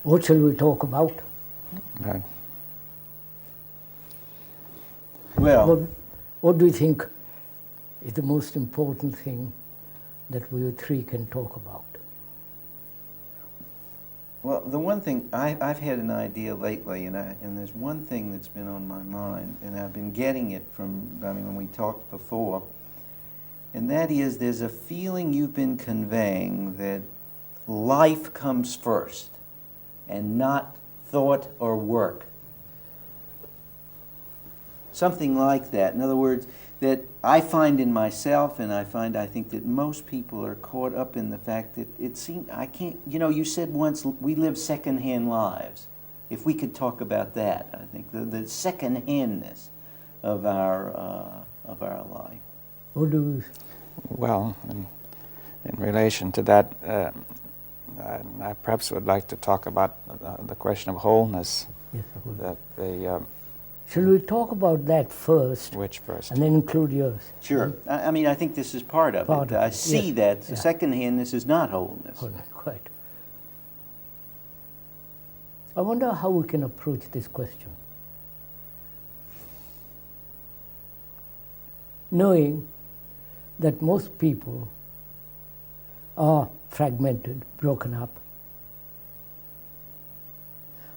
What shall we talk about? Right. Well, What do you think is the most important thing that we three can talk about? well, the one thing, I've had an idea lately, and there's one thing that's been on my mind, and I've been getting it from, when we talked before, and that is there's a feeling you've been conveying that life comes first, and not thought or work. Something like that. In other words, that I find in myself, and I think that most people are caught up in the fact that it seems, I can't, you said once we live second-hand lives. If we could talk about that, I think, the second-handness of our life. What do you... Well, in relation to that, I perhaps would like to talk about the question of wholeness. Yes, I would. That the Shall we talk about that first? which first? And then include yours? Sure. I think this is part of Part it. of I it, see yes. that Yeah. second-handness is not wholeness. Hold on, quite. I wonder how we can approach this question. Knowing that most people are fragmented, broken up,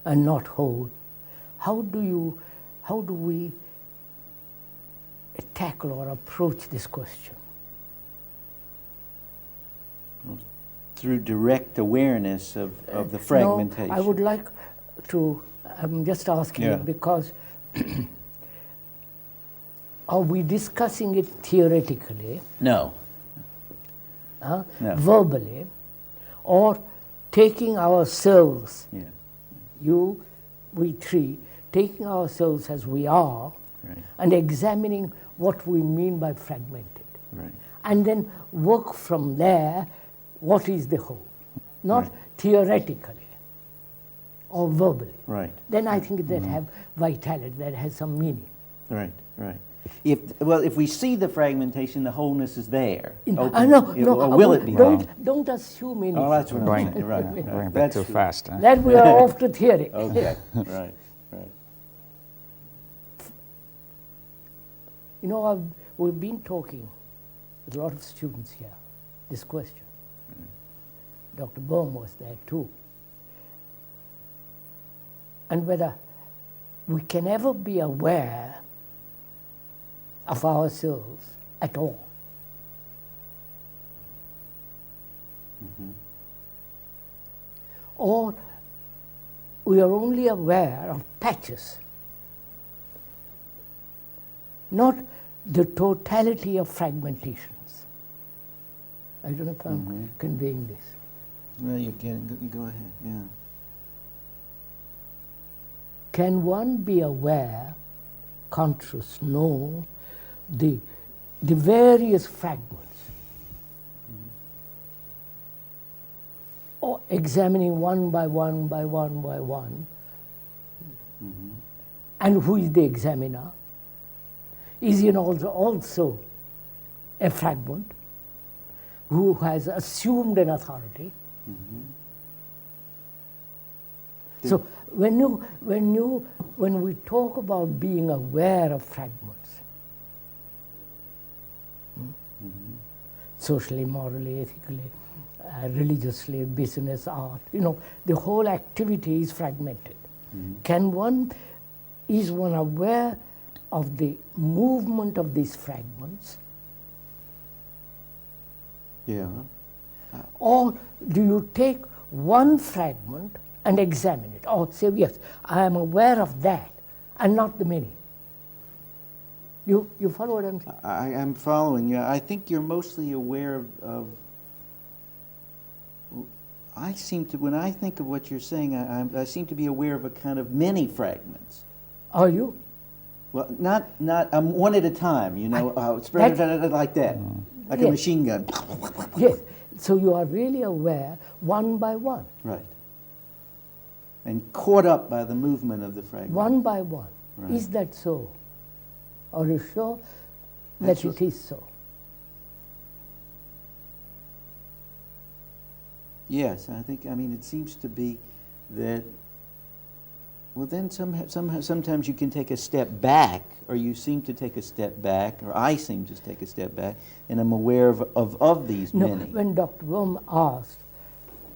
and not whole, how do we tackle or approach this question? Through direct awareness of the fragmentation. No, I would like to, I'm just asking Yeah. it because are we discussing it theoretically, No. No. verbally, or taking ourselves, Yeah. we three, taking ourselves as we are Right. and examining what we mean by fragmented. Right. And then work from there, what is the whole? Not Right. theoretically or verbally. Right. Then I think that have vitality, that has some meaning. Right. Right. If we see the fragmentation, the wholeness is there. No, Or will it be? don't assume anything. Oh, that's what I'm Going, saying. Right. going a Right. bit That's too true. fast. Huh? That we are off to theory. Okay. Right. Right. We've been talking with a lot of students here, this question. Dr. Bohm was there too. And whether we can ever be aware of ourselves at all. Or we are only aware of patches, not the totality of fragmentations. I don't know if I'm conveying this. Well, you can. You go ahead. Yeah. Can one be aware, conscious, know the various fragments? Or examining one by one by one by one? And who is the examiner? Is he also a fragment who has assumed an authority? So when we talk about being aware of fragments, socially, morally, ethically, religiously, business, art, the whole activity is fragmented. Is one aware of the movement of these fragments? Yeah. Or do you take one fragment and examine it, or say, yes, I am aware of that, and not the many? You follow what I'm saying? I am following you. I think you're mostly aware of I seem to, when I think of what you're saying, I seem to be aware of a kind of many fragments. Are you? Well, not one at a time, spread like that, like a Yes. machine gun. Yes. So you are really aware one by one. Right. And caught up by the movement of the fragment. One by one. Right. Is that so? Are you sure That's that it is so? Yes, I think, it seems to be that, well, then sometimes you can take a step back, or you seem to take a step back, or I seem to take a step back, and I'm aware of these No, many. when Dr. Worm asked,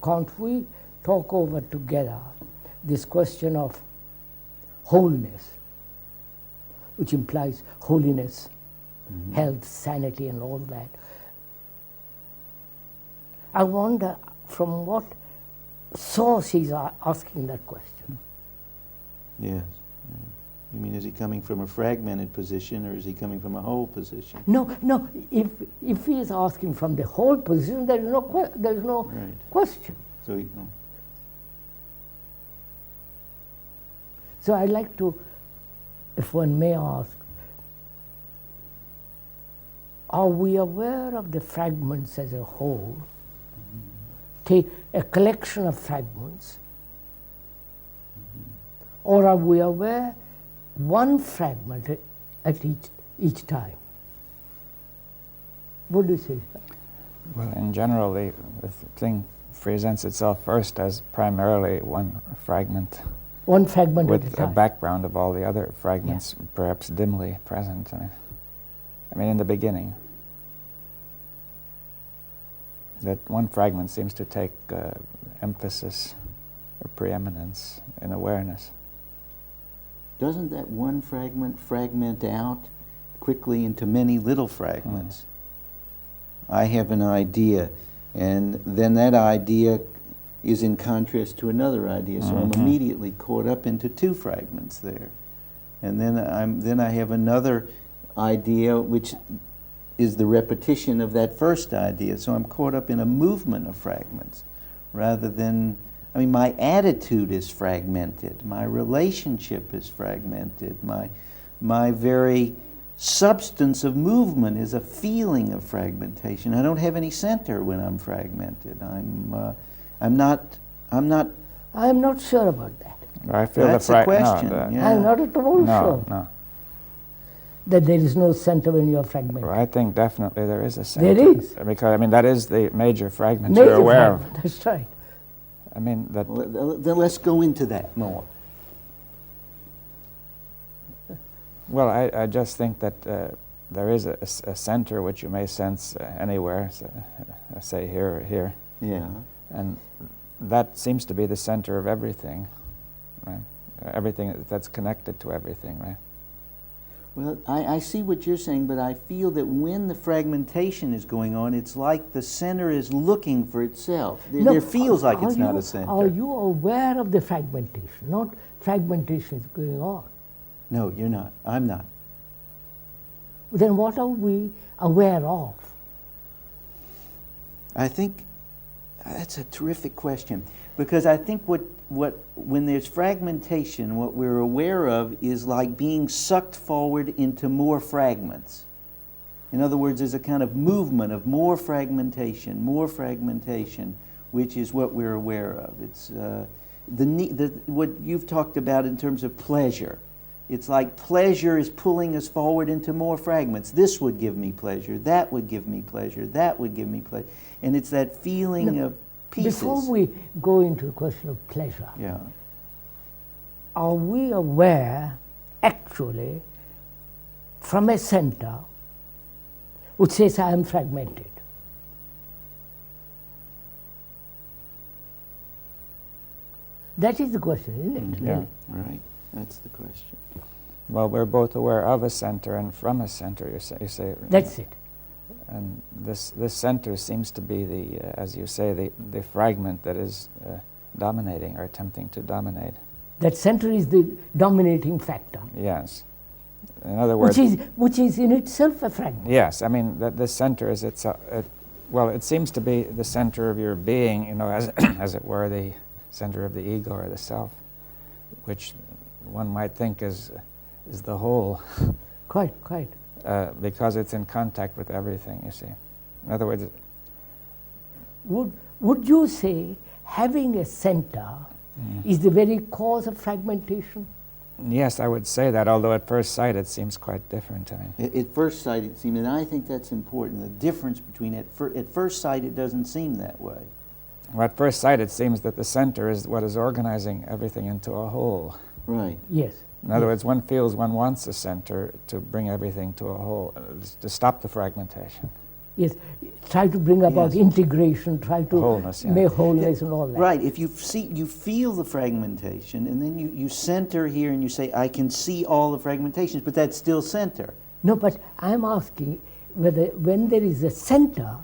can't we talk over together this question of wholeness, which implies holiness, health, sanity, and all that. I wonder from what source he's asking that question. Yes. Yeah. You mean, is he coming from a fragmented position, or is he coming from a whole position? No, no. If he is asking from the whole position, there is no Right. question. So he, So I'd like to, if one may ask, are we aware of the fragments as a whole? Take a collection of fragments, or are we aware one fragment at each time? What do you say, sir? Well, in general, the thing presents itself first as primarily one fragment, One fragment at a with a time. background of all the other fragments, perhaps dimly present. I mean, in the beginning, that one fragment seems to take emphasis or preeminence in awareness. doesn't that one fragment out quickly into many little fragments? I have an idea, and then that idea is in contrast to another idea, so I'm immediately caught up into two fragments there. And then I have another idea which is the repetition of that first idea, so I'm caught up in a movement of fragments rather than, I mean, my attitude is fragmented, my relationship is fragmented, my very substance of movement is a feeling of fragmentation. I don't have any center when I'm fragmented. I'm not sure about that. I feel That's the a question. No, Yeah. I'm not at all sure no. that there is no center when you are fragmented. Well, I think definitely there is a center. There is. Because, I mean, that is the major fragment Major you're aware fragment, that's right. of. I mean, that. Well, then let's go into that more. Well, I just think that there is a center which you may sense anywhere, say here or here. Yeah. And that seems to be the center of everything, right? Everything that's connected to everything, right? Well, I see what you're saying, but I feel that when the fragmentation is going on, it's like the center is looking for itself. There feels like it's not a center. Are you aware of the fragmentation? Not fragmentation is going on. No, you're not. I'm not. Then what are we aware of? I think that's a terrific question, because I think when there's fragmentation, what we're aware of is like being sucked forward into more fragments. In other words, there's a kind of movement of more fragmentation, which is what we're aware of. It's what you've talked about in terms of pleasure. It's like pleasure is pulling us forward into more fragments. This would give me pleasure, that would give me pleasure, that would give me pleasure. And it's that feeling of pieces. Before we go into the question of pleasure, Yeah. are we aware, actually, from a center which says I am fragmented? That is the question, isn't it? Yeah. Right. That's the question. Well, we're both aware of a center and from a center, you say. That's it. And this center seems to be as you say, the fragment that is dominating or attempting to dominate. That center is the dominating factor. Yes. In other words, which is in itself a fragment. yes. I mean, that the center is well, it seems to be the center of your being, as it were, the center of the ego or the self, which one might think is the whole. Quite. Because it's in contact with everything, you see. In other words, Would you say having a center is the very cause of fragmentation? yes, I would say that, although at first sight it seems quite different to me. At first sight, it seems, and I think that's important. The difference between at first sight, it doesn't seem that way. Well, at first sight, it seems that the center is what is organizing everything into a whole. Right. Yes. In other words, one feels one wants a center to bring everything to a whole, to stop the fragmentation. Yes. Try to bring about Yes. integration, try to Wholeness, yeah. make wholeness and all that. Right. If you feel the fragmentation, and then you center here and you say, I can see all the fragmentations, but that's still center. No, but I'm asking whether when there is a center,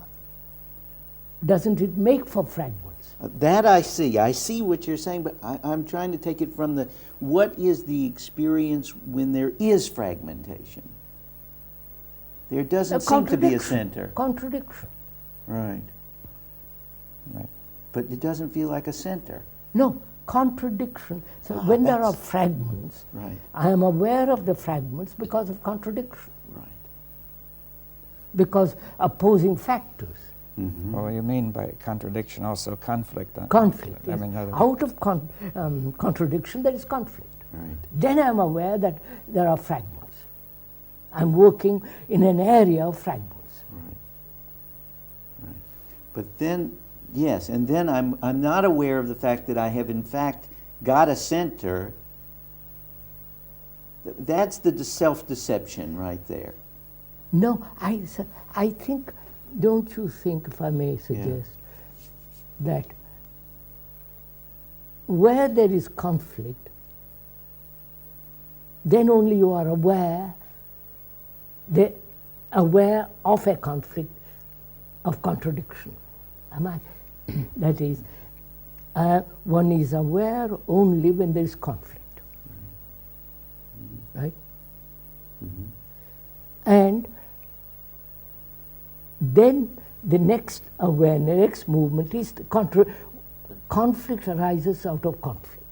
doesn't it make for fragments? That I see. I see what you're saying, but I'm trying to take it from what is the experience when there is fragmentation? There doesn't seem to be a center. Contradiction. Right. Right. But it doesn't feel like a center. No, contradiction. So when there are that's- fragments, Right. I am aware of the fragments because of contradiction, Right. because opposing factors. Mm-hmm. Well, you mean by contradiction also conflict? Conflict. I Yes. mean, Out of contradiction, there is conflict. Right. Then I'm aware that there are fragments. I'm working in an area of fragments. Right. Right. But then, yes, and then I'm not aware of the fact that I have in fact got a center. That's the self-deception right there. No, I think, don't you think, if I may suggest, that where there is conflict, then only you are aware of a conflict, of contradiction. Am I? That is, one is aware only when there is conflict. Right? And then the next awareness, the next movement is the conflict arises out of conflict.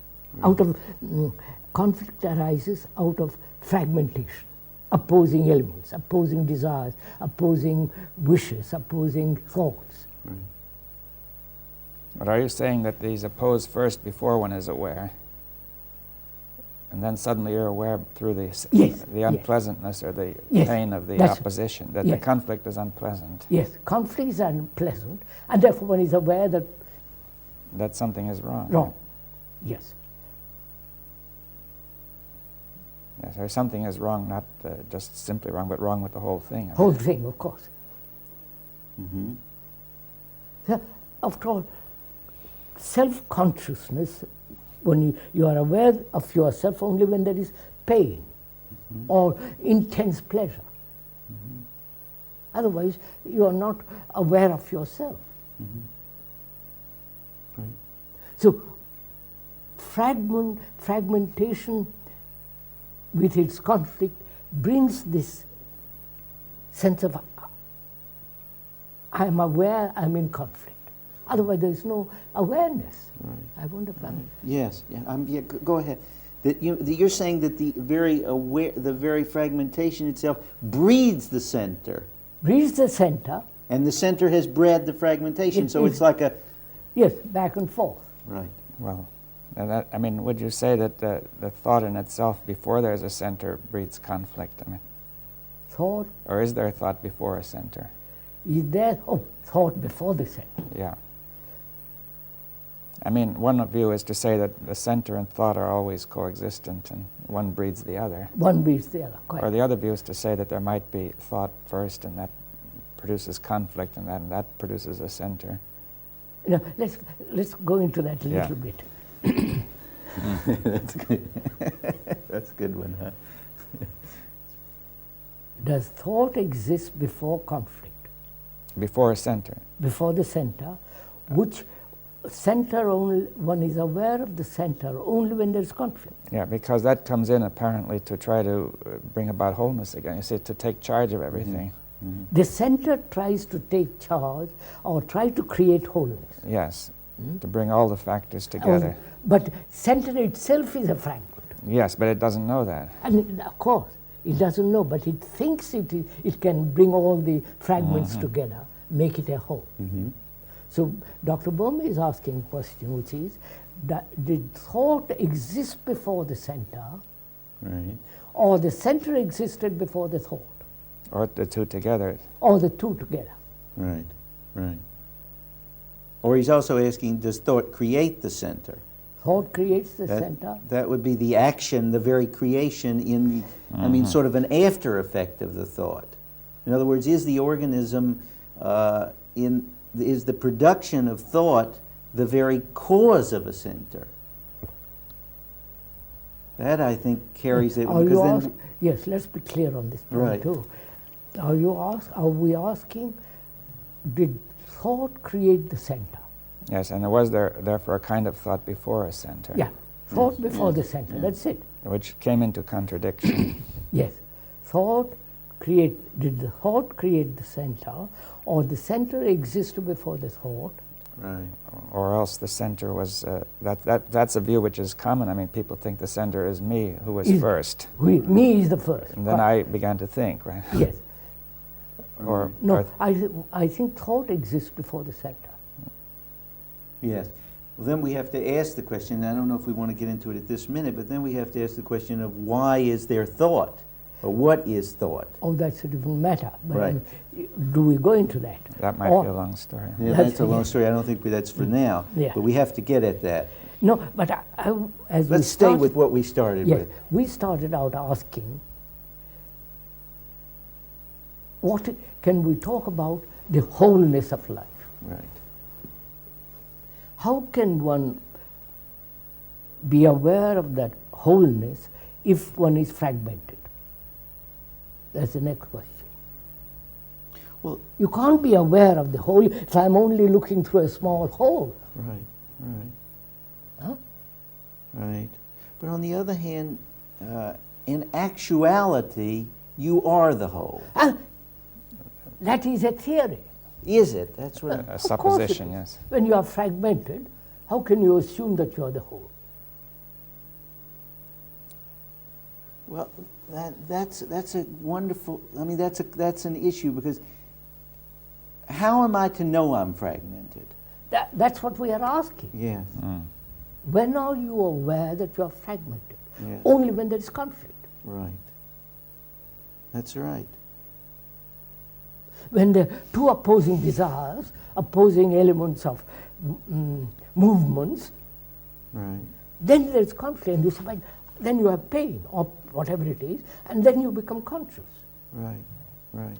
Conflict arises out of fragmentation, opposing elements, opposing desires, opposing wishes, opposing thoughts. But are you saying that these oppose first before one is aware? And then suddenly you're aware through the unpleasantness or the pain of the opposition, that the conflict is unpleasant. Yes, conflict is unpleasant, and therefore one is aware that that something is wrong. wrong. Yes. Yes, or something is wrong, not just simply wrong, but wrong with the whole thing. Whole thing, of course. Mm-hmm. So, after all, self-consciousness, when you are aware of yourself only when there is pain or intense pleasure. Otherwise, you are not aware of yourself. Right. So, fragmentation with its conflict brings this sense of I am aware, I am in conflict. Otherwise, there is no awareness. Right. I wonder if I'm... Yes. Yeah. Go ahead. You're saying that the very fragmentation itself breeds the center, Reach the center. and the center has bred the fragmentation. It So is- it's like a Yes, back and forth. right. Well, and that, I mean, would you say that the thought in itself before there's a center breeds conflict? I mean, Thought, or is there a thought before a center? is there? Oh, thought before the center. Yeah. I mean, one view is to say that the center and thought are always coexistent and one breeds the other. One beats the other. Quite. Or the other view is to say that there might be thought first and that produces conflict and that produces a center. You know, let's go into that a little bit. That's good. That's a good one, huh? Does thought exist before conflict? Before a center. Before the center, which center only, one is aware of the center only when there is conflict. Yeah, because that comes in apparently to try to bring about wholeness again. You see, to take charge of everything. The center tries to take charge or try to create wholeness. Yes, to bring all the factors together. But center itself is a fragment. Yes, but it doesn't know that. And of course, it doesn't know, but it thinks it can bring all the fragments together, make it a whole. So Dr. Bohm is asking a question, which is, did thought exist before the center, Right. or the center existed before the thought, Or the two together. or the two together? Right. Right. Or he's also asking, does thought create the center? Thought creates the That- center. That would be the action, the very creation in the, I mean, sort of an after effect of the thought. In other words, is the organism, is the production of thought the very cause of a center? That, I think, carries it. Are because you then- ask, yes, let's be clear on this point Right. too. Are we asking, did thought create the center? Yes, and there was therefore a kind of thought before a center. Yeah, thought Yes, before yes, the center, yes. that's it. Which came into contradiction. Yes, did the thought create the center, or the center existed before the thought? Right. Or else the center was, that's a view which is common. I mean, people think the center is me, who was Is- first. Me is the first. And then I began to think, right? Yes. Or, No, or I think thought exists before the center. Yes. Well, then we have to ask the question, I don't know if we want to get into it at this minute, but then we have to ask the question of why is there thought? Or what is thought? Oh, that's a different matter. But Right. do we go into that? that might Or- be a long story. Yeah, That's- that's a long story. I don't think that's for now. Yeah. But we have to get at that. No, but as we Let's stay started, with what we started yes, with. we started out asking, can we talk about the wholeness of life? Right. How can one be aware of that wholeness if one is fragmented? That's the next question. Well, You can't be aware of the whole if I'm only looking through a small hole. right, right. Huh? Right. But on the other hand, in actuality, you are the whole. That is a theory. Is it? That's what. A Of course it supposition, is. yes. When you are fragmented, how can you assume that you are the whole? Well, that's a wonderful. I mean, that's an issue because how am I to know I'm fragmented? That's what we are asking. Yes. When are you aware that you are fragmented? Yes. Only when there is conflict. Right. That's right. When the two opposing desires, opposing elements of movements, Right. then there is conflict. And you say, "Well, then you have pain or whatever it is, and then you become conscious." Right. Right.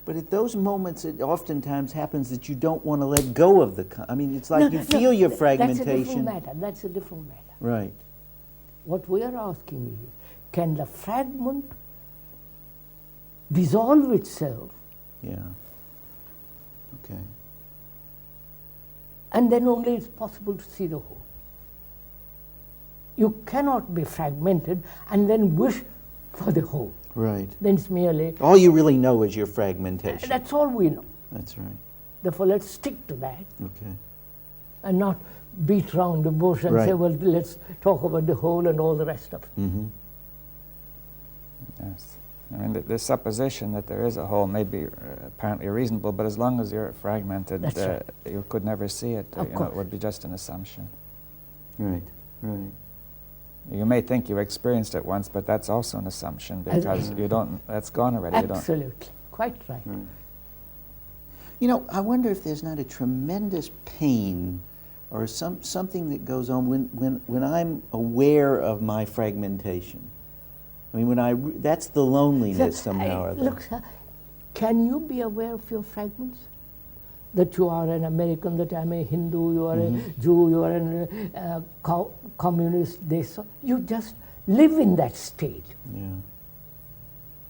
But at those moments, it oftentimes happens that you don't want to let go of the. I mean, it's like you feel your That's a different fragmentation. matter. That's a different matter. Right. What we are asking is, can the fragment dissolve itself, Yeah. Okay. and then only it's possible to see the whole? You cannot be fragmented and then wish for the whole. Right. Then it's merely, All you really know is your fragmentation. that's all we know. That's right. Therefore, let's stick to that Okay. and not beat around the bush and say, Right. well, let's talk about the whole and all the rest of it. Mm-hmm. Yes. I mean, the supposition that there is a whole may be apparently reasonable, but as long as you're fragmented, That's right. you could never see it. Of You know, course. it would be just an assumption. Right. Right. You may think you experienced it once, but that's also an assumption because you don't. That's gone already. You don't. Absolutely. Quite right. Right. You know, I wonder if there's not a tremendous pain or something that goes on when I'm aware of my fragmentation. I mean, that's the loneliness somehow or other. Look, sir, can you be aware of your fragments? That you are an American, that I'm a Hindu, you are a Jew, you are a communist, this. You just live in that state. Yeah.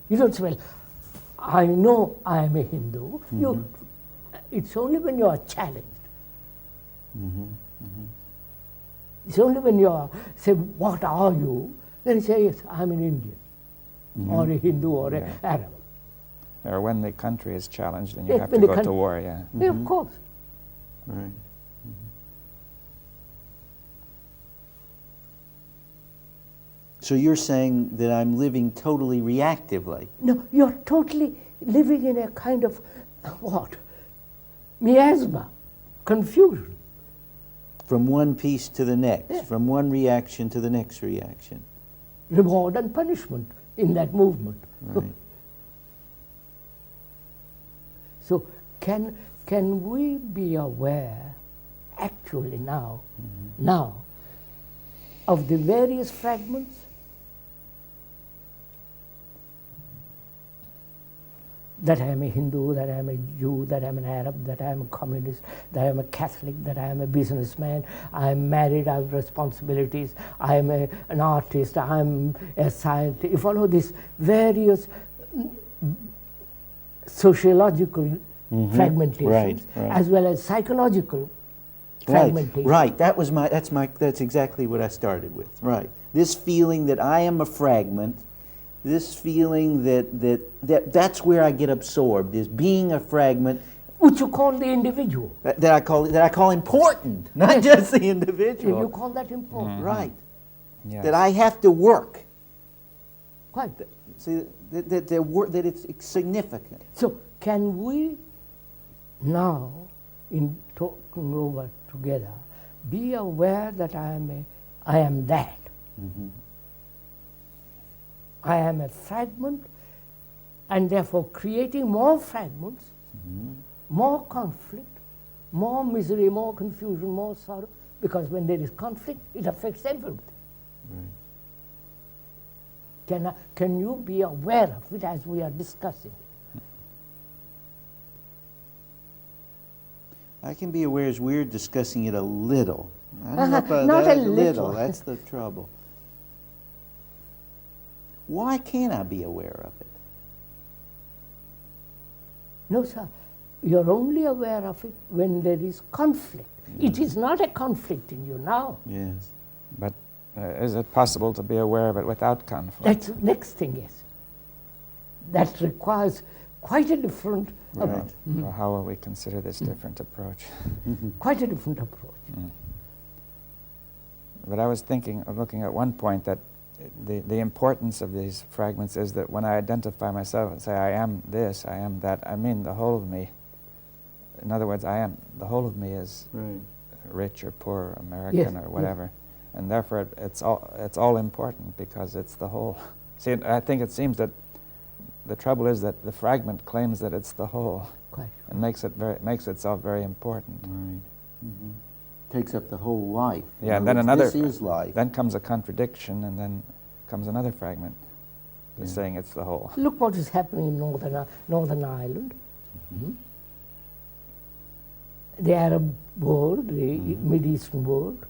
You don't say, well, I know I am a Hindu. It's only when you are challenged. It's only when you are, say, what are you? Then you say, yes, I'm an Indian, or a Hindu, or an Arab. Or when the country is challenged and you Yes, have when to the go to coun- war. Yeah. Yeah, of course. Right. So you're saying that I'm living totally reactively. No, you're totally living in a kind of, what? Miasma, confusion. From one piece to the next, Yeah. from one reaction to the next reaction. Reward and punishment in that movement. Right. So can can we be aware, actually now, now, of the various fragments? That I am a Hindu, that I am a Jew, that I am an Arab, that I am a communist, that I am a Catholic, that I am a businessman, I am married, I have responsibilities, I am an artist, I am a scientist. You follow these various sociological fragmentations, as well as psychological fragmentation. Right. That's exactly what I started with. Right. This feeling that I am a fragment. This feeling that's where I get absorbed, is being a fragment. Which you call the individual. That I call important, not just the individual. You call that important. Right. Yes. That I have to work. Quite. See, that it's significant. So can we now, in talking over together, be aware that I am that. I am a fragment, and therefore creating more fragments, more conflict, more misery, more confusion, more sorrow, because when there is conflict, it affects everything. Can you be aware of it as we are discussing? I can be aware as we're discussing it a little. I don't know if Not a that's little. That's the trouble. Why can't I be aware of it? No, sir. You're only aware of it when there is conflict. It is not a conflict in you now. Yes. But is it possible to be aware of it without conflict? That's the next thing, yes. That requires quite a different Right. Well, how will we consider this different approach? quite a different approach. But I was thinking of looking at one point that the importance of these fragments is that when I identify myself and say I am this, I am that, I mean the whole of me. In other words, the whole of me is rich or poor, American or whatever, and therefore it's all important because it's the whole. See, I think it seems that the trouble is that the fragment claims that it's the whole, and makes itself very important. Right. Takes up the whole life. Yeah, and then another. This is life. Then comes a contradiction, and then comes another fragment, saying it's the whole. Look what is happening in Northern Ireland. The Arab world, the Mid-Eastern world,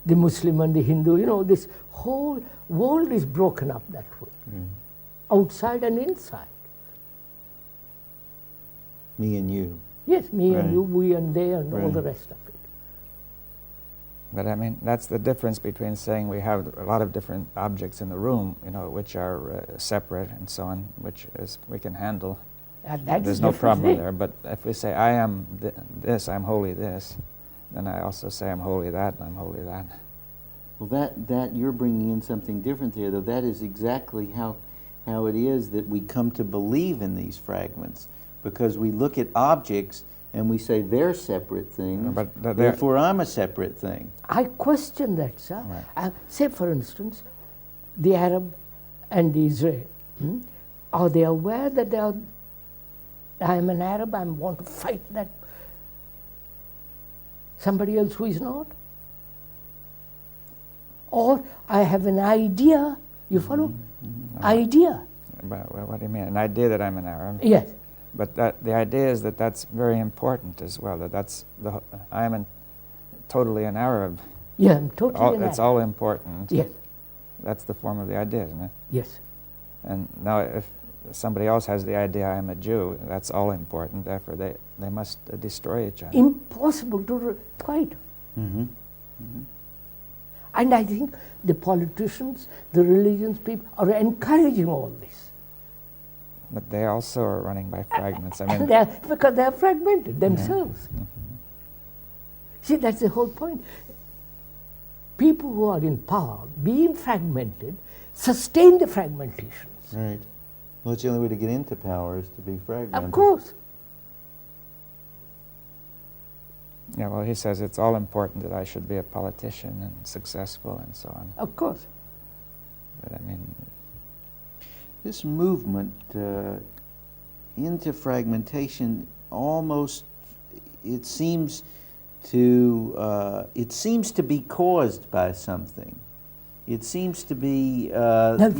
the Muslim and the Hindu, you know, this whole world is broken up that way, outside and inside. Me and you. Yes, me and you, we and they, and all the rest of it. But I mean, that's the difference between saying we have a lot of different objects in the room, you know, which are separate and so on, which is we can handle. There's no problem there. But if we say I am this, I'm wholly this, then I also say I'm wholly that, and I'm wholly that. Well, that you're bringing in something different there, though. That is exactly how it is that we come to believe in these fragments, because we look at objects and we say they're separate things, therefore I'm a separate thing. I question that, sir. Right. Say, for instance, the Arab and the Israel, are they aware that I am an Arab, I want to fight that somebody else who is not? Or I have an idea, you follow? Idea. But what do you mean? An idea that I'm an Arab? Yes. But the idea is that that's very important as well. I am totally an Arab. Yeah, I'm totally an Arab. It's all important. Yes. That's the form of the idea, isn't it? Yes. And now, if somebody else has the idea I am a Jew, that's all important. Therefore, they must destroy each other. Impossible to quite. And I think the politicians, the religions people are encouraging all this. But they also are running by fragments. I mean, because they are fragmented themselves. See, that's the whole point. People who are in power, being fragmented, sustain the fragmentations. Right. Well, it's the only way to get into power is to be fragmented. Of course. yeah, well, he says it's all important that I should be a politician and successful and so on. Of course. But I mean, This movement into fragmentation almost it seems to be caused by something. It seems to be. Now, if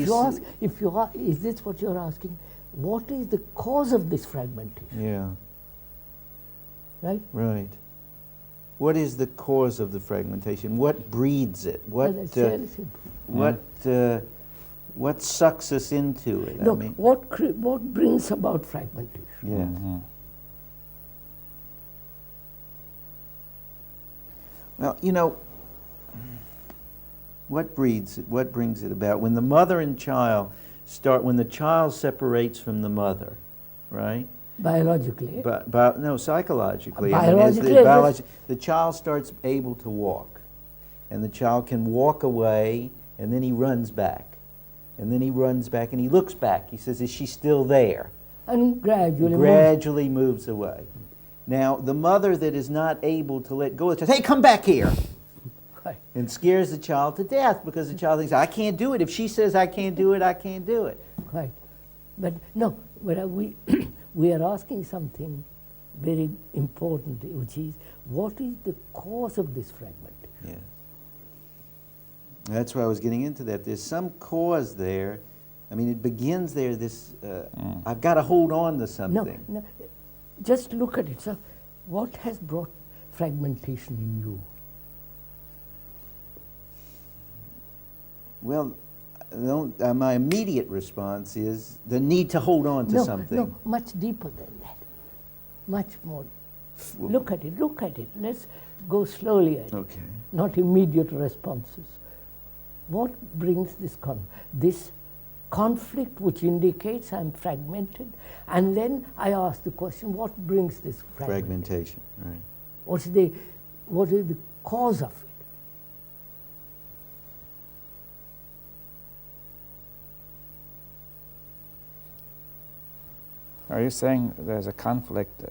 you ask, is this what you're asking? What is the cause of this fragmentation? Yeah. Right? Right. What is the cause of the fragmentation? What breeds it? Well, that's very simple. What sucks us into it? No, I mean, what brings about fragmentation? yeah. Mm-hmm. Well, you know, what breeds it? What brings it about? When the mother and child when the child separates from the mother, right? Biologically. But no, psychologically. Biologically, the child starts able to walk, and the child can walk away, and then he runs back, and then he runs back, and he looks back. He says, "Is she still there?" And gradually moves away. Now, the mother that is not able to let go of the child, "Hey, come back here!" Right. And scares the child to death because the child thinks, "I can't do it. If she says I can't do it, I can't do it." Right. But no, but we we are asking something very important, which is, what is the cause of this fragmentation? Yeah. That's why I was getting into that. There's some cause there. I mean, it begins there, I've got to hold on to something. No, just look at it. So, what has brought fragmentation in you? Well, my immediate response is the need to hold on to something. No, much deeper than that. Much more. Look at it. Let's go slowly at it. Okay. Not immediate responses. What brings this conflict which indicates I'm fragmented? And then I ask the question, what brings this fragmentation? Right. What is the cause of it? Are you saying there's a conflict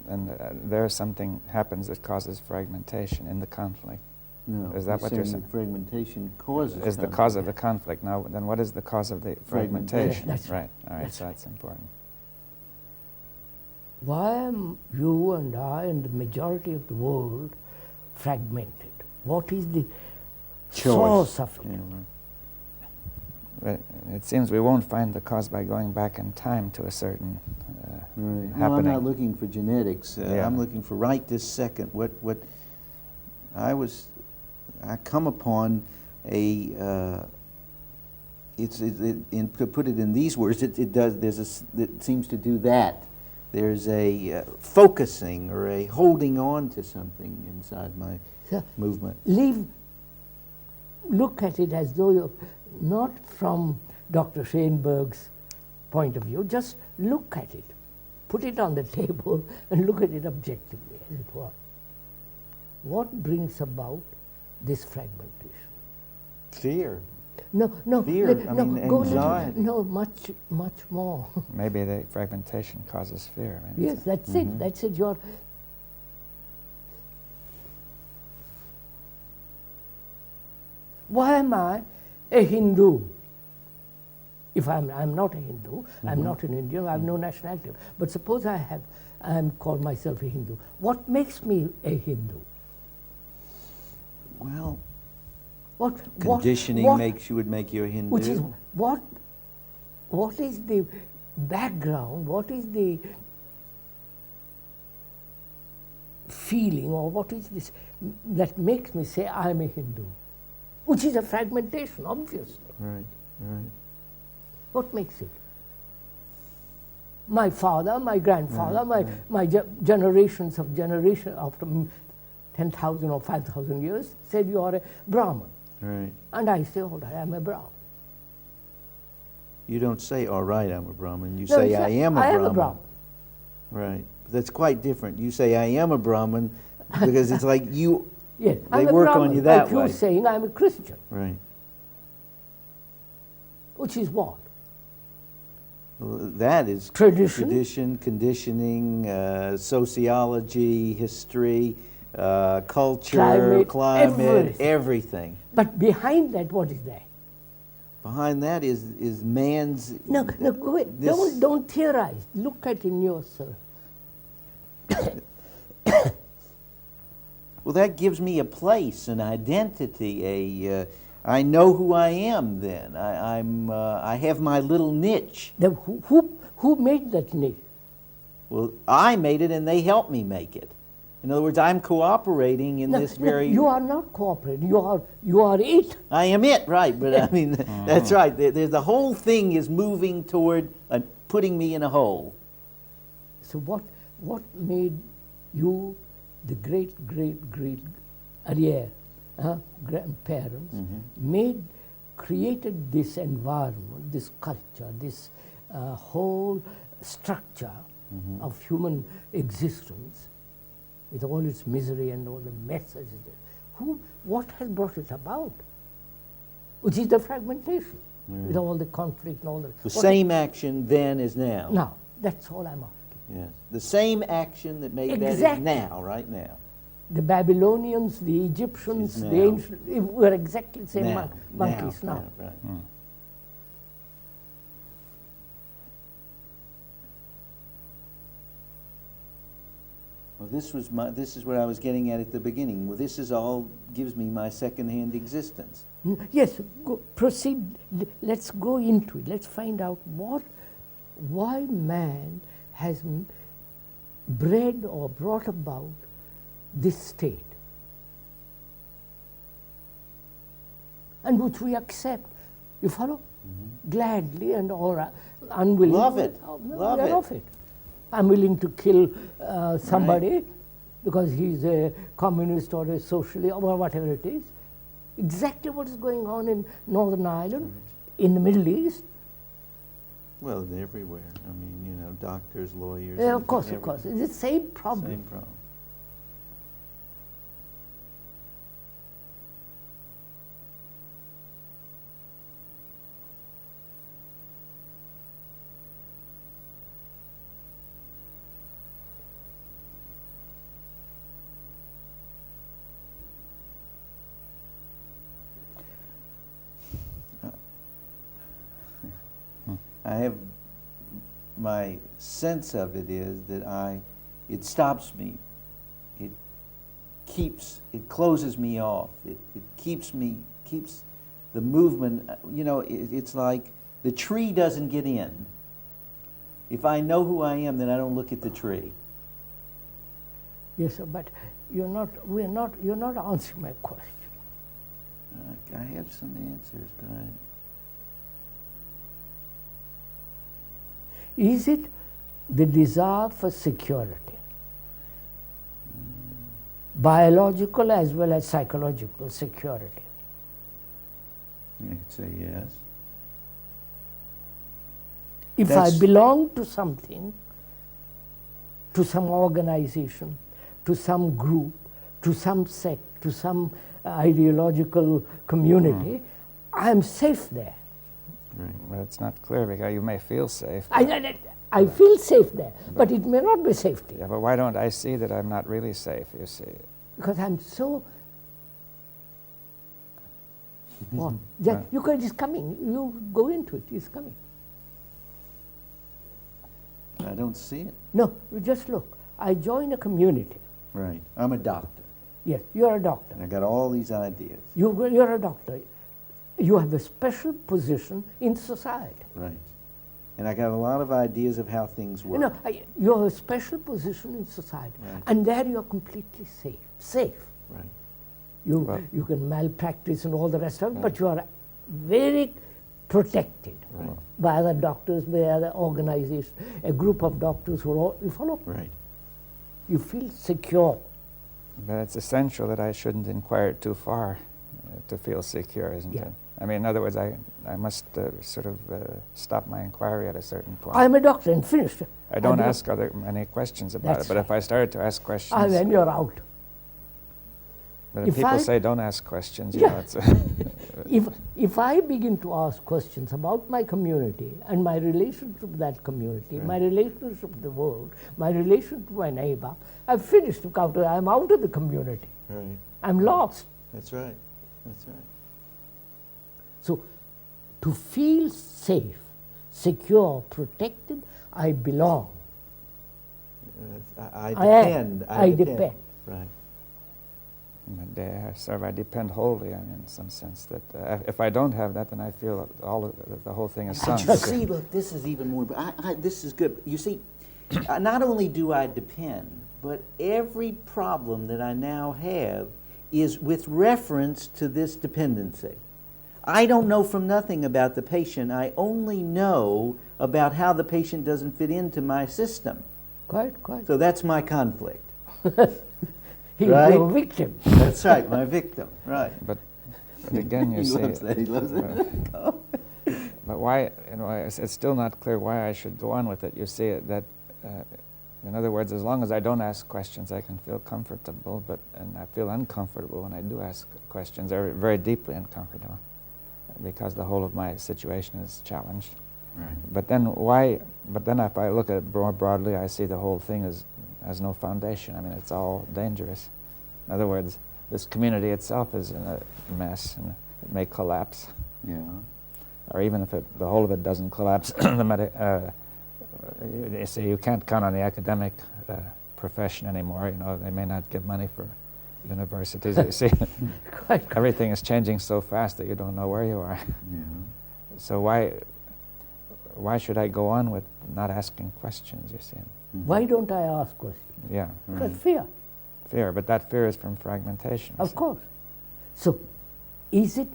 and there something happens that causes fragmentation in the conflict? No. Is that what you're saying? Fragmentation causes. Is the cause of the conflict. Now, then what is the cause of the fragmentation? That's right. All right. So that's important. Why am you and I and the majority of the world fragmented? What is the source of it? Yeah, right. But it seems we won't find the cause by going back in time to a certain Right. happening. Well, I'm not looking for genetics. Yeah. I'm looking for right this second. What I come upon to put it in these words, it seems to do that. There's a focusing or a holding on to something inside my movement. Look at it as though you're not from Dr. Schoenberg's point of view. Just look at it. Put it on the table and look at it objectively, as it were. What brings about this fragmentation? Fear. No. Fear. Anxiety. No, much more. Maybe the fragmentation causes fear. Maybe Yes, that's it. That's it. Why am I a Hindu? If I'm not a Hindu, I'm not an Indian, I have no nationality. But suppose I'm called myself a Hindu. What makes me a Hindu? Well, What conditioning would make you a Hindu. Which is what is the background? What is the feeling, or what is this that makes me say I'm a Hindu? Which is a fragmentation, obviously. Right. What makes it? My father, my grandfather, my generations after 10,000 or 5,000 years said you are a Brahmin. Right. And I say, all right, I'm a Brahmin. You don't say, all right, I'm a Brahmin. You say, I am a Brahmin. Right. But that's quite different. You say, I am a Brahmin, because it's like you, yes, they work on you that way. Like you're saying I'm a Christian. Right. Which is what? Well, that is tradition, conditioning, sociology, history, culture, climate, everything. But behind that, what is that? Behind that is man's. No, go ahead. Don't theorize. Look at in yourself. Well, that gives me a place, an identity, I know who I am then. I have my little niche. Then who made that niche? Well, I made it and they helped me make it. In other words, I'm cooperating in this very... You are not cooperating. You are it. I am it, right, but I mean, that's right. The whole thing is moving toward putting me in a hole. So what made you, the great grandparents, created this environment, this culture, this whole structure of human existence, with all its misery and all the messes? What has brought it about? Which is the fragmentation, with all the conflict and all the... The same action then is now. Now, that's all I'm asking. Yes. The same action that made that is now, right now. The Babylonians, the Egyptians, Is the now. ancient, were exactly the same monkeys now. Right. Well, this is what I was getting at the beginning. Well, this is all gives me my second-hand existence. Yes, proceed. Let's go into it. Let's find out why man has bred or brought about this state, and which we accept. You follow? Gladly and or unwilling. Love it. We are of it. I'm willing to kill somebody because he's a communist or a socialist or whatever it is. Exactly what is going on in Northern Ireland, in the Middle East. Well, everywhere. I mean, you know, doctors, lawyers. Yeah, of course. It's the same problem. Same problem. I have, my sense of it is that it stops me. It closes me off. It keeps the movement, you know, it's like the tree doesn't get in. If I know who I am, then I don't look at the tree. Yes, sir, but you're not answering my question. I have some answers, but Is it the desire for security, biological as well as psychological security? I could say yes. If I belong to something, to some organization, to some group, to some sect, to some ideological community, I am safe there. Right. Well, it's not clear because you may feel safe. I feel safe there, but it may not be safety. Yeah, but why don't I see that I'm not really safe, you see? Because I'm so... What? You guys, it's coming. You go into it. It's coming. I don't see it. No, you just look. I join a community. Right. I'm a doctor. Yes, you're a doctor. And I got all these ideas. You're a doctor. You have a special position in society. Right. And I got a lot of ideas of how things work. You know, you have a special position in society. Right. And there you're completely safe. Safe. Right. You can malpractice and all the rest of it, but you are very protected by other doctors, by other organizations, a group of doctors who are all, you follow? Right. You feel secure. But it's essential that I shouldn't inquire too far to feel secure, isn't it? I mean, in other words, I must sort of stop my inquiry at a certain point. I'm a doctor and finished. I don't ask many questions about it, but if I started to ask questions... then you're out. But if people say don't ask questions, you know, it's... If I begin to ask questions about my community and my relationship with that community, my relationship with the world, my relation to my neighbor, I've finished. I'm out of the community. Right. I'm lost. That's right. That's right. So, to feel safe, secure, protected, I belong. I I am. depend. I depend. Right. But, I depend wholly on, in some sense, that if I don't have that, then I feel the whole thing is sunk. You see, look, this is even more. This is good. You see, not only do I depend, but every problem that I now have is with reference to this dependency. I don't know from nothing about the patient. I only know about how the patient doesn't fit into my system. Quite. So that's my conflict. He's Right? your victim. That's right, my victim. Right. But again, you He see, loves that. He loves it. but why? It's still not clear why I should go on with it. You see that. In other words, as long as I don't ask questions, I can feel comfortable, and I feel uncomfortable when I do ask questions, very, very deeply uncomfortable, because the whole of my situation is challenged. Right. But then why? But then if I look at it more broadly, I see the whole thing has no foundation. I mean, it's all dangerous. In other words, this community itself is in a mess, and it may collapse. Yeah. Or even if the whole of it doesn't collapse, they say you can't count on the academic profession anymore. You know, they may not give money for universities. You see, everything is changing so fast that you don't know where you are. Yeah. So why should I go on with not asking questions? You see. Why don't I ask questions? Yeah. Because fear. Fear, but that fear is from fragmentation. Of course. So, is it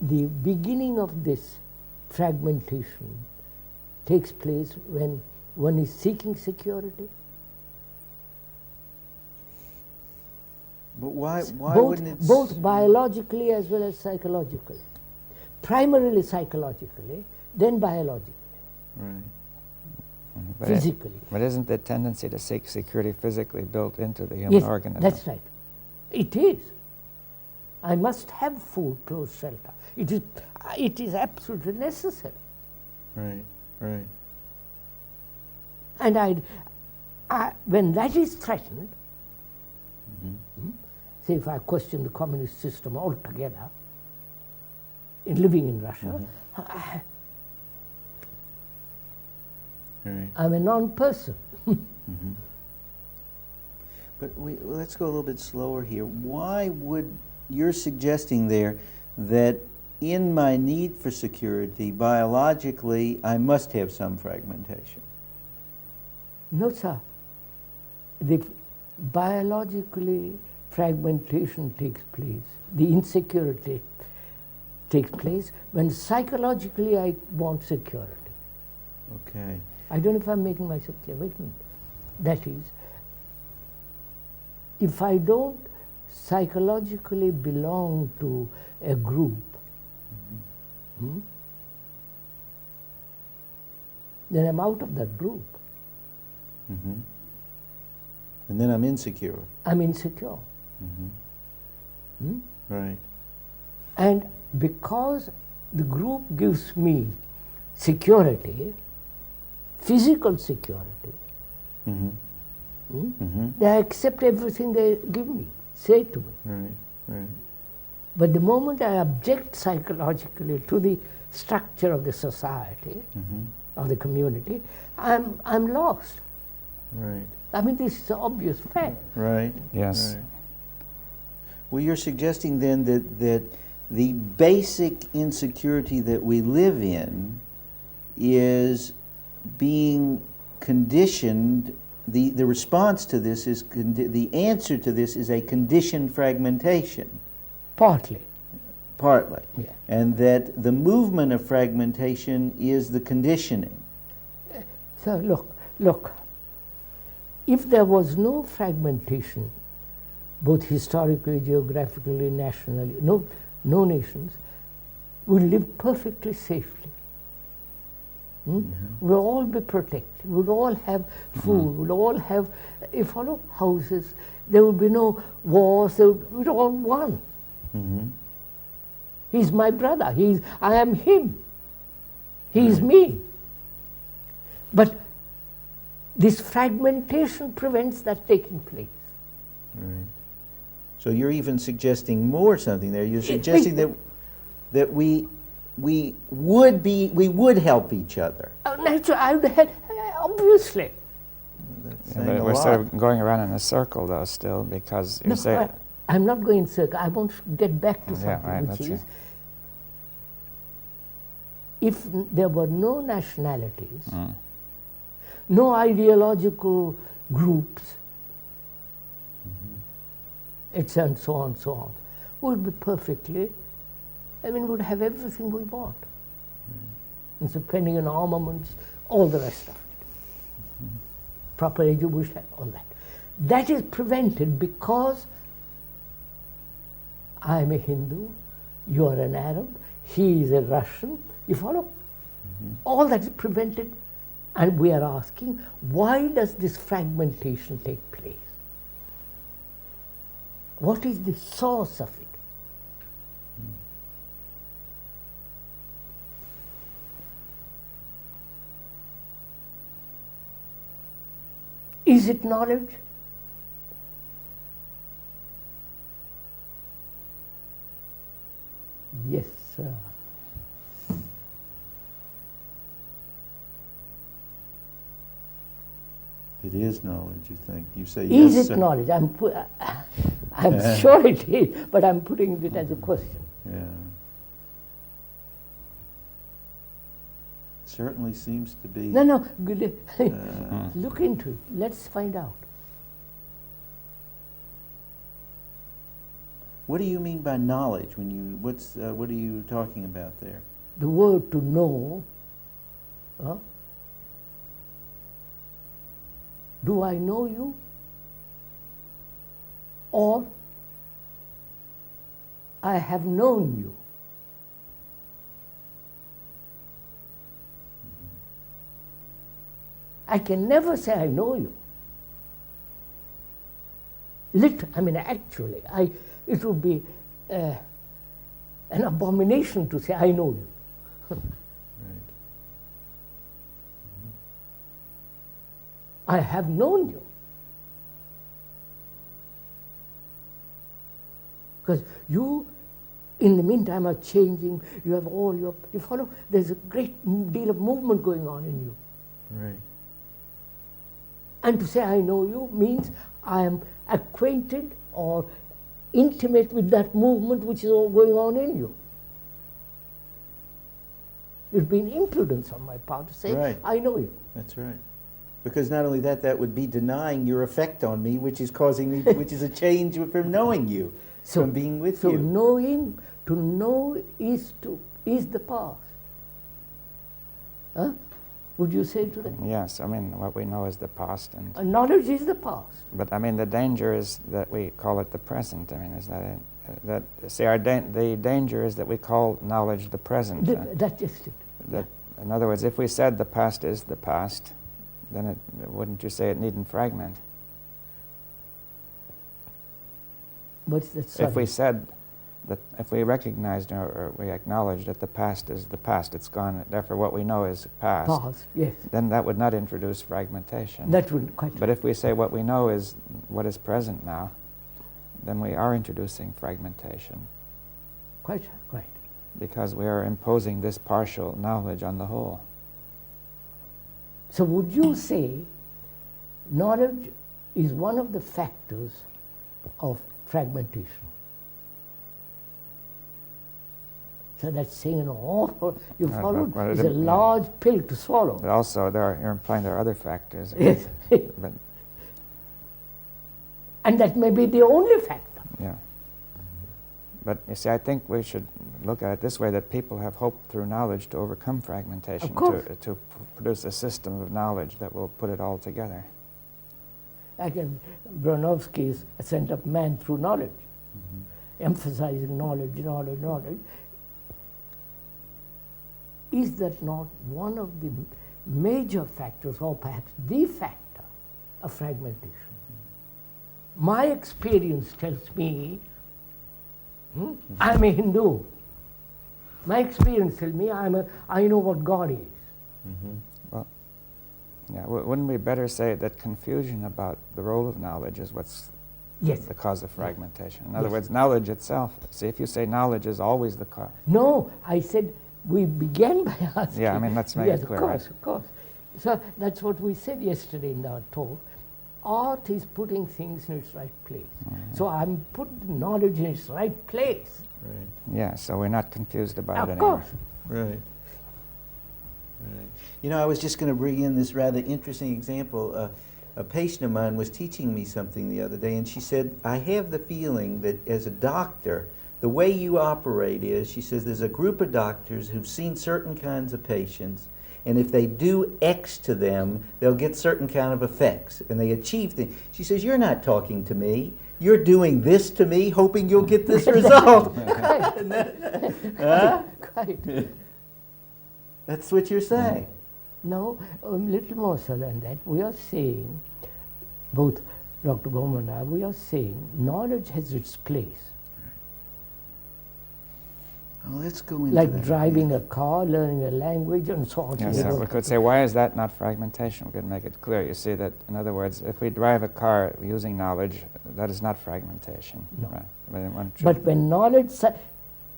the beginning of this fragmentation takes place when one is seeking security? But why both, wouldn't it... both biologically as well as psychologically. Primarily psychologically, then biologically, Right. But physically. But isn't the tendency to seek security physically built into the human Yes, organism? that's right. It is. I must have food, clothes, shelter. It is absolutely necessary. Right. Right. And when that is threatened, say if I question the communist system altogether, in living in Russia, Right. I'm a non-person. But let's go a little bit slower here. Why would you're suggesting there that in my need for security, biologically, I must have some fragmentation? No, sir. Biologically, fragmentation takes place. The insecurity takes place when psychologically I want security. Okay. I don't know if I'm making myself clear. Wait a minute. That is, if I don't psychologically belong to a group, then I'm out of that group. And then I'm insecure. I'm insecure. Right. And because the group gives me security, physical security, they accept everything they give me, say to me. Right. Right. But the moment I object psychologically to the structure of the society, of the community, I'm lost. Right. I mean, this is an obvious fact. Right. Yes. Right. Well, you're suggesting then that the basic insecurity that we live in is being conditioned. The response to this is the answer to this is a conditioned fragmentation. Partly. Partly. Yeah. And that the movement of fragmentation is the conditioning. So look, if there was no fragmentation, both historically, geographically, nationally, no nations would live perfectly safely. We'd all be protected. We'd all have food. We'd all have, houses. There would be no wars. We'd all one. He's my brother. I am him. He is me. But this fragmentation prevents that taking place. Right. So you're even suggesting more something there. You're suggesting that we would help each other. Naturally, obviously. Yeah, but we're sort of going around in a circle, though, still, because you say... I'm not going in circle. I want to get back to something, right, which is, if there were no nationalities, no ideological groups, and so on, so on, would be perfectly, would have everything we want. And so depending on armaments, all the rest of it. Proper education, all that. That is prevented because I am a Hindu, you are an Arab, he is a Russian, you follow? All that is prevented, and we are asking, why does this fragmentation take place? What is the source of it? Is it knowledge? Yes, sir. It is knowledge, you think? You say Is yes, it sir. knowledge? I'm sure it is, but I'm putting it as a question. Yeah. Certainly seems to be. No, look into it. Let's find out. What do you mean by knowledge? When you what are you talking about there? The word to know. Do I know you? Or I have known you. I can never say I know you. Actually, it would be an abomination to say I know you. Right. I have known you. Because you, in the meantime, are changing. You have all your, you follow? There's a great deal of movement going on in you. Right. And to say I know you means I am acquainted or intimate with that movement which is all going on in you. It would be an impudence on my part to say, Right. I know you. That's right. Because not only that, that would be denying your effect on me, which is causing me, which is a change from knowing you, from being with you. So knowing, to know is the past. Huh? Would you say to that? Yes, what we know is the past. And Knowledge is the past. but the danger is that we call it the present. Is that it? The danger is that we call knowledge the present. That's just it. That, in other words, if we said the past is the past, then wouldn't you say it needn't fragment? What's that? Sorry. If we said that, if we recognized or we acknowledged that the past is the past, it's gone, therefore what we know is past, Yes. then that would not introduce fragmentation. That would quite. But if we say what we know is what is present now, then we are introducing fragmentation. Quite. Because we are imposing this partial knowledge on the whole. So would you say knowledge is one of the factors of fragmentation? So that's saying an awful, you followed, it's a large pill to swallow. But also, you're implying there are other factors. Yes. But, And that may be the only factor. yeah. But you see, I think we should look at it this way, that people have hope through knowledge to overcome fragmentation, Of course. to produce a system of knowledge that will put it all together. Again, Bronowski's Ascent of Man Through Knowledge, emphasizing knowledge. Is that not one of the major factors, or perhaps the factor, of fragmentation? My experience tells me, I'm a Hindu. My experience tells me I know what God is. Well, yeah, wouldn't we better say that confusion about the role of knowledge is what's the cause of fragmentation? In other words, knowledge itself. See, if you say knowledge is always the cause. No, I said we began by asking. Yeah, let's make it clear. Of course. So that's what we said yesterday in our talk. art is putting things in its right place. So I'm putting knowledge in its right place. Right. Yeah, so we're not confused about Of it anymore. course. Right. Right. You know, I was just going to bring in this rather interesting example. A patient of mine was teaching me something the other day, and she said, I have the feeling that as a doctor, the way you operate is, she says, there's a group of doctors who've seen certain kinds of patients, and if they do X to them, they'll get certain kind of effects, and they achieve things. She says, you're not talking to me. You're doing this to me, hoping you'll get this result. Huh? Quite. That's what you're saying. No, a little more so than that. We are saying, both Dr. Bowman and I, we are saying knowledge has its place. Oh, let's go into Like that driving again. a car, learning a language, and so on. Yes, You know. we could say, why is that not fragmentation? We could make it clear. You see that, in other words, if we drive a car using knowledge, that is not fragmentation. No. Right? I mean, one should, But when knowledge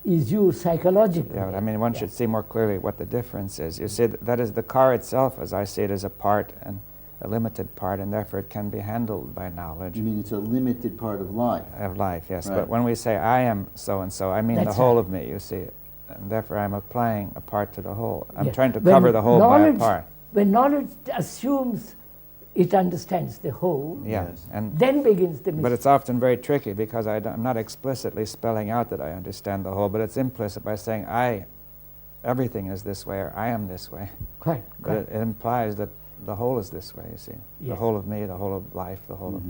is used psychologically. yeah, but I mean, one should see more clearly what the difference is. You see, that is the car itself, as I see it, is a part, and a limited part, and therefore it can be handled by knowledge You mean it's a limited part of life? of life, yes. Right. But when we say I am so-and-so, I mean That's the whole right. of me, you see. And therefore I'm applying a part to the whole. I'm Yeah. trying to When cover the whole by a knowledge- part. When knowledge assumes it understands the whole, Yeah, Yes. and then begins the but mystery. it's often very tricky because I'm not explicitly spelling out that I understand the whole, but it's implicit by saying everything is this way, or I am this way. Quite, But quite. it implies that the whole is this way, you see. The Yes. whole of me, the whole of life, the whole Mhm. of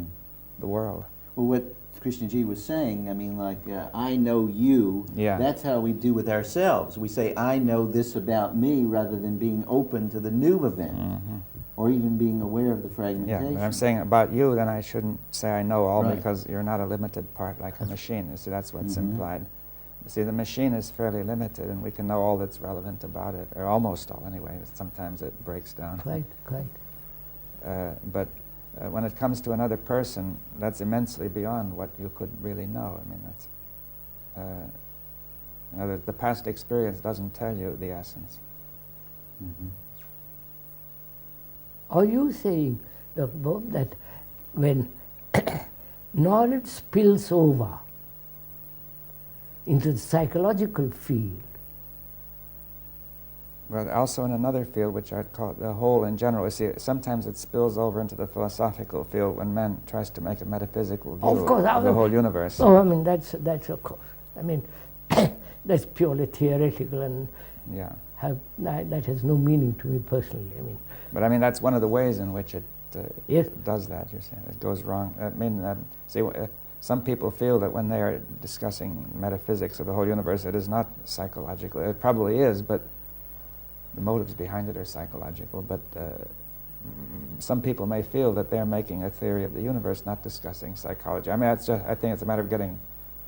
the world. Well, what Krishnaji was saying, I mean, like, I know you, Yeah. that's how we do with ourselves. We say, I know this about me, rather than being open to the new event, or even being aware of the Yeah, fragmentation. but I'm saying about you, then I shouldn't say I know all Right. because you're not a limited part like a machine. You see, that's what's Mhm. implied. See, the machine is fairly limited, and we can know all that's relevant about it, or almost all anyway. Sometimes it breaks down. Quite, quite. But when it comes to another person, that's immensely beyond what you could really know. I mean, that's in other words, the past experience doesn't tell you the essence. Mhm. Are you saying, Dr. Bob, that when knowledge spills over into the psychological field, Well, also in another field, which I'd call the whole in general. You see, sometimes it spills over into the philosophical field when man tries to make a metaphysical view Of course, of the whole universe. oh, I mean, that's of course. I mean, that's purely theoretical and Yeah. that has no meaning to me personally. I mean, But I mean, that's one of the ways in which it yes, does that, you see. It goes wrong. I mean, some people feel that when they are discussing metaphysics of the whole universe, it is not psychological. It probably is, but the motives behind it are psychological. But some people may feel that they're making a theory of the universe, not discussing psychology. I mean, I think it's a matter of getting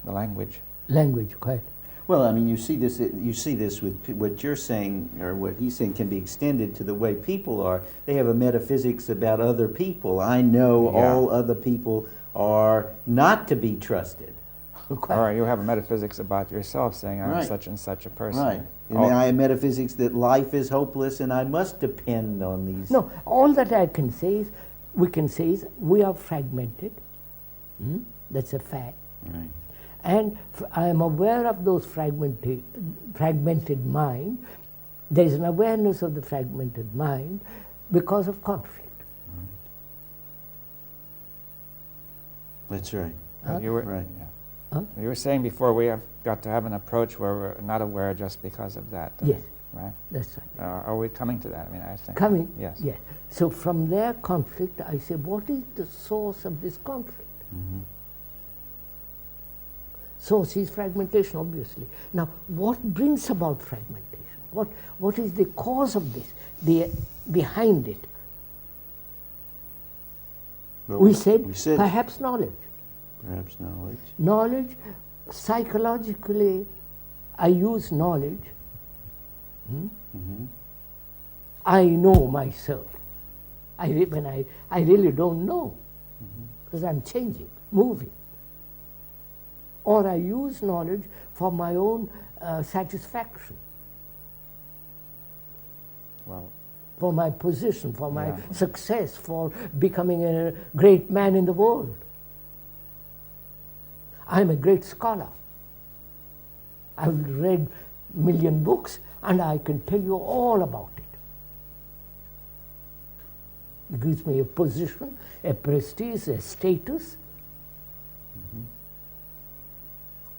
the language. language, quite. Well, I mean, you see this with what you're saying, or what he's saying, can be extended to the way people are. They have a metaphysics about other people. I know Yeah. all other people are not to be trusted. Quite. Or you have a metaphysics about yourself, saying, I'm Right. such and such a person. Right. And Oh, I have metaphysics that life is hopeless and I must depend on these. No, all that I can say is, we are fragmented. That's a fact. Right. And I am aware of those fragmented mind. There is an awareness of the fragmented mind because of conflict. That's right. you were, Right. yeah. Huh? You were saying before we have got to have an approach where we're not aware just because of that. Yes, Right? that's right. Are we coming to that? I mean, I think. Coming, Yes. yes. So from their conflict, I say, what is the source of this conflict? Mhm. Source is fragmentation, obviously. Now, what brings about fragmentation? What is the cause of this, behind it? Well, We said said perhaps knowledge. perhaps knowledge. Knowledge, psychologically, I use knowledge. Mhm. I know myself. When I really don't know, because I'm changing, moving. Or I use knowledge for my own satisfaction. Well, for my position, for my Yeah. success, for becoming a great man in the world. I'm a great scholar. I've read a million books and I can tell you all about it. It gives me a position, a prestige, a status.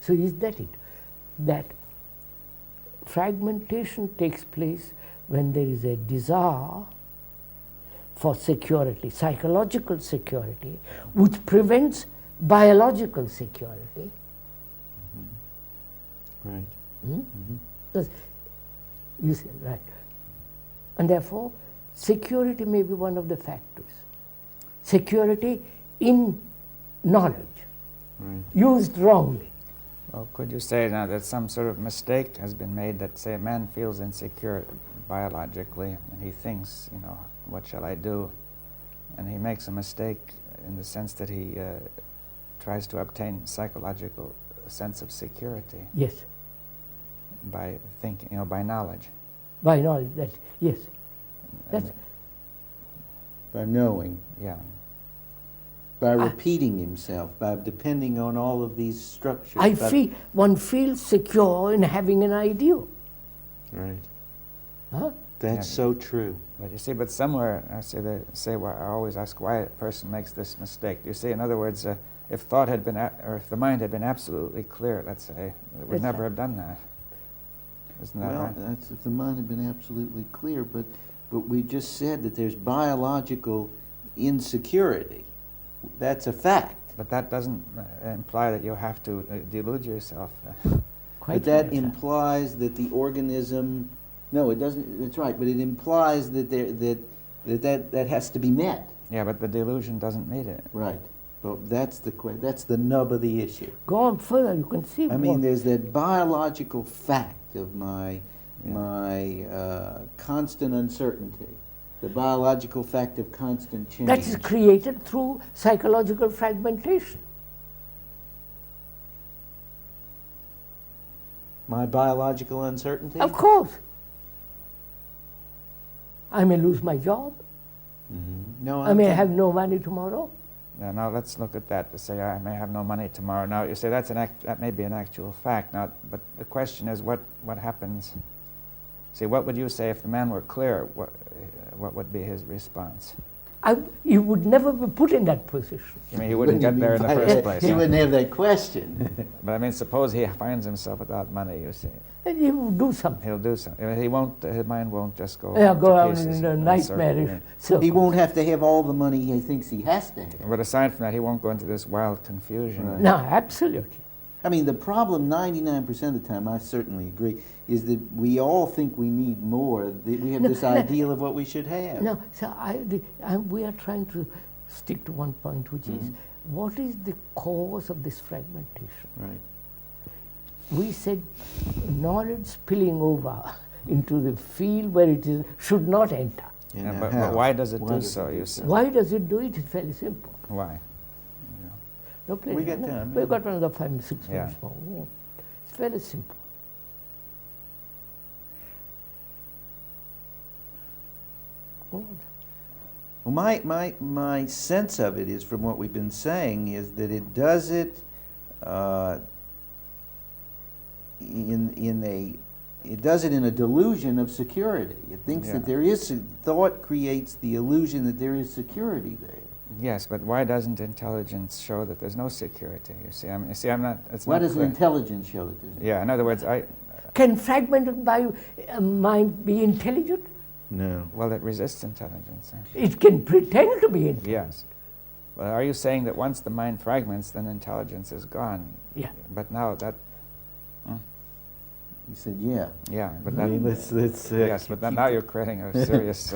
So is that it? That fragmentation takes place when there is a desire for security, psychological security, which prevents biological security. Right. Because you see, right. And therefore, security may be one of the factors. Security in knowledge, Right. used wrongly. Well, could you say now that some sort of mistake has been made, that, say, a man feels insecure biologically, and he thinks, you know, what shall I do? And he makes a mistake in the sense that he tries to obtain psychological sense of security Yes, by thinking, you know, by knowledge. by knowledge, that, yes. That's, By knowing, Yeah. by repeating himself, by depending on all of these structures. I by- feel, one feels secure in having an ideal. Right. Huh? That's Yeah. so true. But you see, but somewhere, I say, well, I always ask why a person makes this mistake. You see, in other words, if thought had been, or if the mind had been absolutely clear, let's say, it would That's never right. have done that. Isn't that Well, right? that's if the mind had been absolutely clear, but we just said that there's biological insecurity. That's a fact. But that doesn't imply that you have to delude yourself. Quite But that right. implies that the organism, no, it doesn't, that's right, but it implies that that has to be met. Yeah, but the delusion doesn't meet it. Right. But that's the nub of the issue. Go on further, you can see I mean, more. there's that biological fact of my constant uncertainty, the biological fact of constant change. That is created through psychological fragmentation. My biological uncertainty? Of course. I may lose my job. No, I may have no money tomorrow. Now let's look at that to say I may have no money tomorrow. Now you say that may be an actual fact. Now, but the question is what happens? See, what would you say if the man were clear? What would be his response? You would never be put in that position. I mean, he wouldn't get there in the first place. He huh? wouldn't have that question. But I mean, suppose he finds himself without money. You see, And he will do something. he'll do something. He won't. His mind won't just go. Yeah, to go out pieces in a circle, nightmarish yeah. circle. He won't have to have all the money he thinks he has to have. But aside from that, he won't go into this wild confusion. Right. No, absolutely. I mean, the problem 99% of the time, I certainly agree, is that we all think we need more. That we have this ideal of what we should have. No, so we are trying to stick to one point, which is what is the cause of this fragmentation? Right. We said knowledge spilling over into the field where it should not enter. Yeah, Yeah, now but how? why does it Why do does so? it do You so? say. Why does it do it? It's fairly simple. Why? No place. We got time, We've yeah. got another 5, 6 Yeah. minutes more. Oh, it's fairly simple. Go on. Well, my sense of it is, from what we've been saying, is that it does it it does it in a delusion of security. It thinks Yeah. that there is thought creates the illusion that there is security there. Yes, but why doesn't intelligence show that there's no security? You see, I'm not. It's Why not does clear. intelligence show that there's Yeah, in other words, Can fragmented mind be intelligent? no? well, it resists intelligence. Huh? It can pretend to be intelligent. Yes. Well, are you saying that once the mind fragments, then intelligence is gone? Yeah. But now that, He said, yeah. yeah, but I that, mean, let's yes, but then now you're creating a serious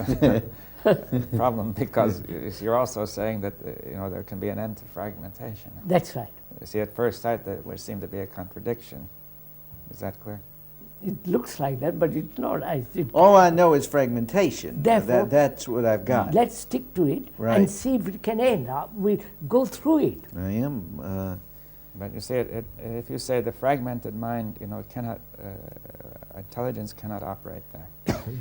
problem, because you're also saying that there can be an end to fragmentation. That's right. You see, at first sight, there would seem to be a contradiction. Is that clear? It looks like that, but it's not. All I know is fragmentation. Therefore, that's what I've got. Let's stick to it Right. and see if it can end up. We go through it. I am. But you see, if you say the fragmented mind, cannot, intelligence cannot operate there.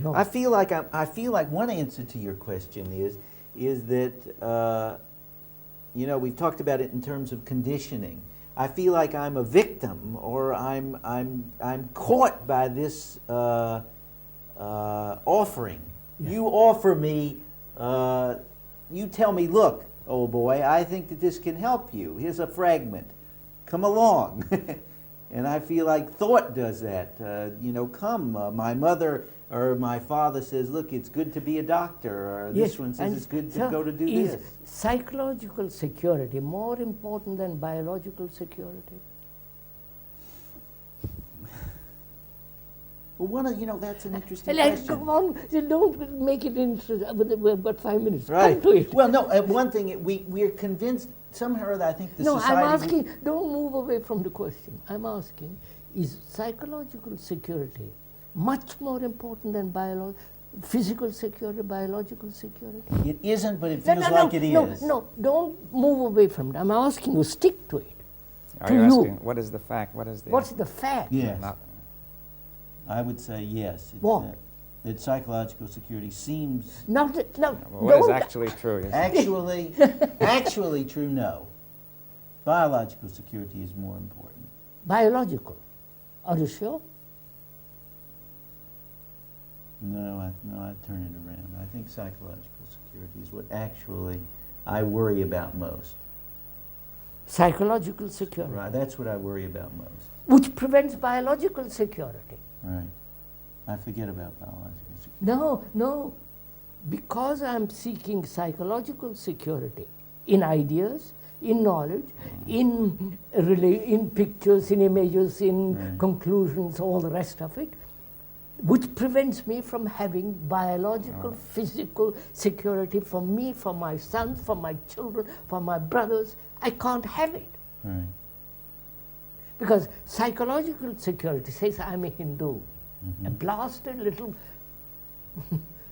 No. I feel like one answer to your question is that you know, we've talked about it in terms of conditioning. I feel like I'm a victim, or I'm caught by this offering. Yeah. You offer me, you tell me, look, old boy, I think that this can help you. Here's a fragment. Come along. And I feel like thought does that. You know, come. My mother or my father says, look, it's good to be a doctor. Or Yes, this one says and it's good to so go to do is this. psychological security more important than biological security? Well, you know, that's an interesting Like, question. come on, you don't make it interesting. We've got 5 minutes. Right. Come to it. Well, no, one thing, we're convinced, somehow or other, I think the No, society... I'm asking, don't move away from the question. I'm asking, is psychological security much more important than physical security, biological security? It isn't, but it feels like it is. No, don't move away from it. I'm asking you, stick to it. Are To you you. asking, what is the fact? What is the... What's the fact? Yes, Not, I would say yes. It's What? that psychological security seems No, what is don't- actually true? Is actually true, no. Biological security is more important. biological. Are you sure? No, I'd turn it around. I think psychological security is what actually I worry about most. Psychological security, Right, that's what I worry about most. which prevents biological security. Right. I forget about biological security. No, because I'm seeking psychological security in ideas, in knowledge, in pictures, in images, in Right. conclusions, all the rest of it, which prevents me from having biological, physical security for me, for my sons, for my children, for my brothers. I can't have it. Right. Because psychological security says I'm a Hindu, a blasted little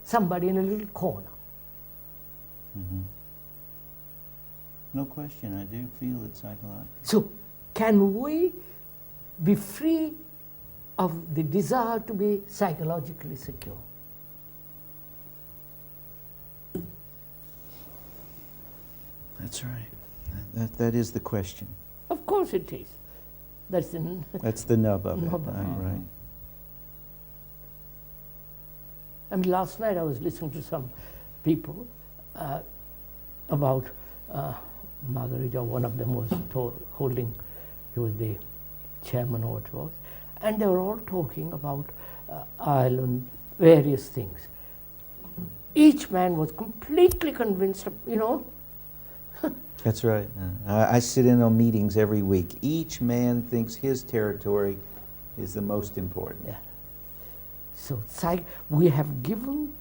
somebody in a little corner. No question, I do feel it psychologically. So can we be free of the desire to be psychologically secure? That's right. That is the question. Of course it is. That's the That's the nub of it. Nub of it. Right. I mean, last night I was listening to some people about Margarita. One of them was holding, he was the chairman or what it was, and they were all talking about Ireland, various things. Each man was completely convinced of, you know. That's right. I sit in on meetings every week. Each man thinks his territory is the most important. Yeah. So we have given,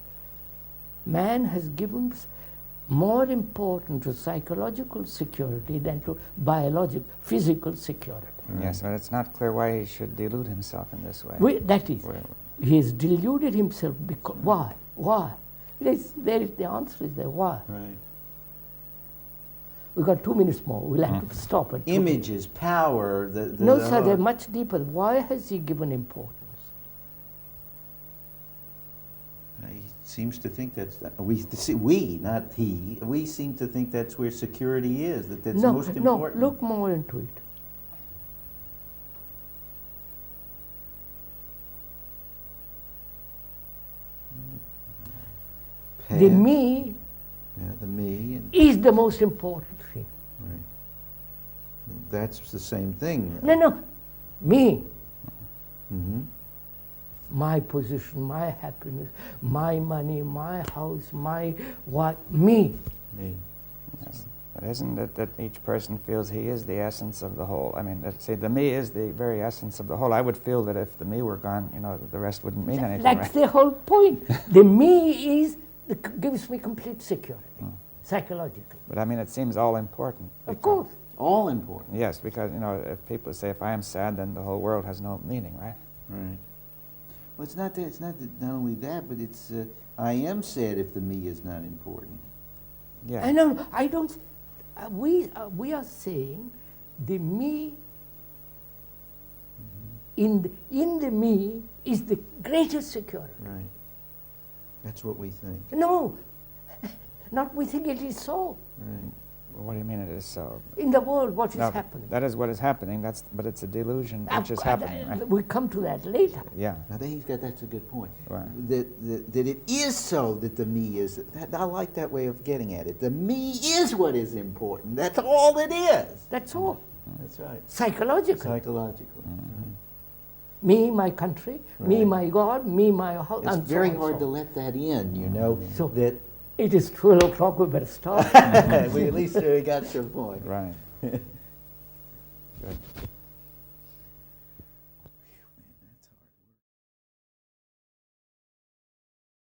man has given more importance to psychological security than to biological, physical security. yes, but it's not clear why he should delude himself in this way. That is, he has deluded himself because, why? Why? The answer is there, why? Right. We've got 2 minutes more, we'll have to stop at 2 minutes. Images, power, No, sir, they're much deeper. Why has he given importance? He seems to think that's, we, not he, we seem to think that's where security is, that's most important. No, look more into it. The me Yeah, the me. is the most important thing. Right. That's the same thing. No, me. Mm-hmm. My position, my happiness, my money, my house, my what, me. Me. Yes. But isn't it that each person feels he is the essence of the whole? I mean, let's say the me is the very essence of the whole. I would feel that if the me were gone, you know, the rest wouldn't mean anything, That's right? the whole point. The me is, gives me complete security, psychologically. But I mean, it seems all important. Of because- course. All important. Yes, because, you know, if people say, if I am sad, then the whole world has no meaning, right? Right. Well, it's not only that, but it's, I am sad if the me is not important. Yeah. I know, I don't, we are saying the me, in the me is the greatest security. Right. That's what we think. No, not we think it is so. Right. Well, what do you mean it is so? In the world, what is No, happening? that is what is happening. But it's a delusion which is happening, right? We come to that later. Yeah. Now that's a good point. Right. That it is so that the me is, I like that way of getting at it. The me is what is important. That's all it is. That's all. That's right. Psychological. Psychological. Me, my country, me, Right. my God, me, my house. It's and so very on, hard so to on. let that in, you know, So- that It is 12 o'clock, we better stop. we at least got your point. Right. Good.